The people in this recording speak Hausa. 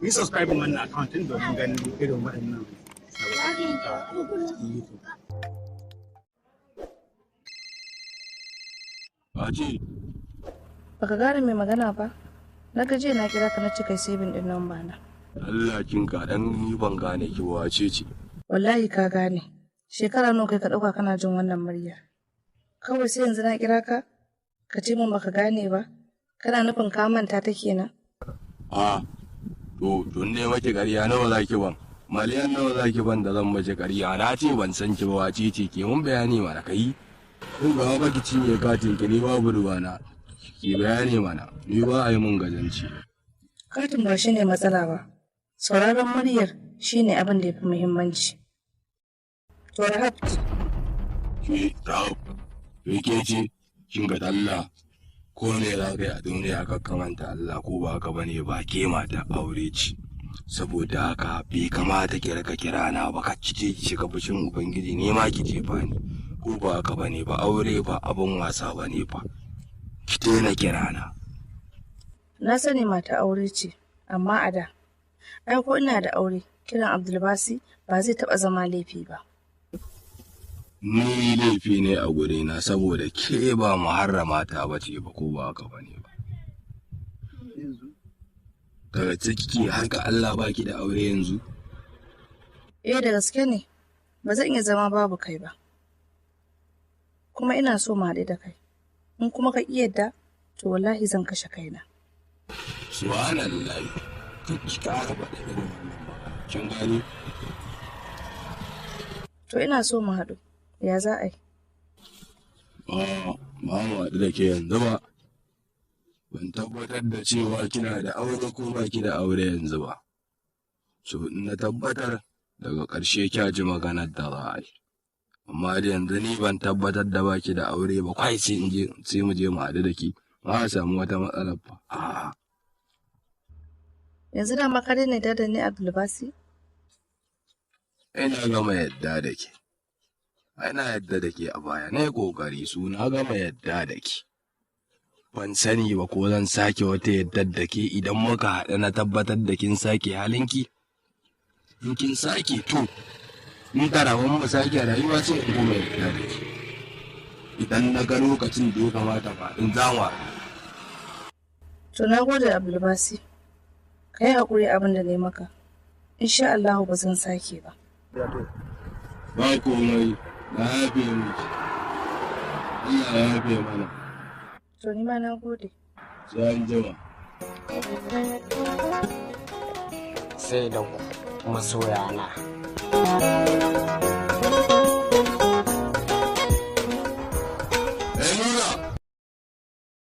yi subscribe wannan account din domin ganin irin waɗannan sababbin cikin YouTube. Aji. Baka gane mai magana ba? Na gaje na kira ka na ci kai saving din number na. Allah kin ka dan ni ban gane ki wace ce. Wallahi ka gane. Shekara nawa kai ka dauka kana jin wannan murya. Kawai sai yanzu na kira ka ka ce min baka gane ba. Kana nufin ka manta ta kenan. To tun ne maki ƙarya nawa zaki ban? Maliyan nawa zaki ban da zan mace ƙarya? Na ce ban san ki ba wace ce ke mun bayani mana kai. In ga ba ki cinye katin ki ni babu ruwana. Ki bayani mana ni ba a yi mun gazanci. Katin ba shine matsala ba. Sauraron muryar shine abin da yafi muhimmanci. To Rahab. Ki Rahab. Ke ce kin ga Allah. Ko ne za ka yi a duniya ka kamanta Allah ko ba ka bane ba ke mata aure ce. Saboda haka bai kamata ki raka kirana ba ka ci shiga fushin Ubangiji ne ma ki jefa ni. Ko ba ka bane ba aure ba abun wasa bane ba. Ki daina kirana. Na sani mata aure ce, amma a da. Ai ko ina da aure, kiran Abdulbasi ba zai taɓa zama laifi ba. Ni laifi ne a gurina saboda ke ba muharrama ta bace ba ko ba ka bane ba. Daga ciki haka Allah baki da aure yanzu? Da gaske ne, ba zan iya zama babu kai ba. Kuma ina so mu haɗu da kai. In kuma ka iya yadda, to wallahi zan kashe kaina. Subhanallahi. Ki kara faɗa irin wannan ba. Kin gani? To ina so mu haɗu. Ya za a yi? Ba mu haɗu da ke yanzu ba. Ban tabbatar da cewa kina da aure ko ba ki da aure yanzu ba. So in na tabbatar daga ƙarshe kya ji maganar da za a yi. Amma da yanzu ni ban tabbatar da ba ki da aure ba kwai sai mu je mu haɗu da ki. Ba a samu wata matsalar ba. Yanzu da makare ne da ni Abdulbasi? Ina gama yadda da ke. Ina yadda da ke a baya, na yi ƙoƙari su na gama yadda da ke. Ban sani ba ko zan sake wata yadda da ke idan muka haɗu na tabbatar da kin sake halinki. In kin sake to, in karawan mu sake rayuwa sai in kuma yadda da ke. Idan na ga lokacin da ya kamata ba in zama. To na gode Abdulbasi. Ka yi haƙuri abin da ne maka. Insha Allah ba zan sake ba. Ba komai. Na yafe miki. Allah ya yafe mana. To ni ma na gode. Sai an jima. Sai da ku masoyana.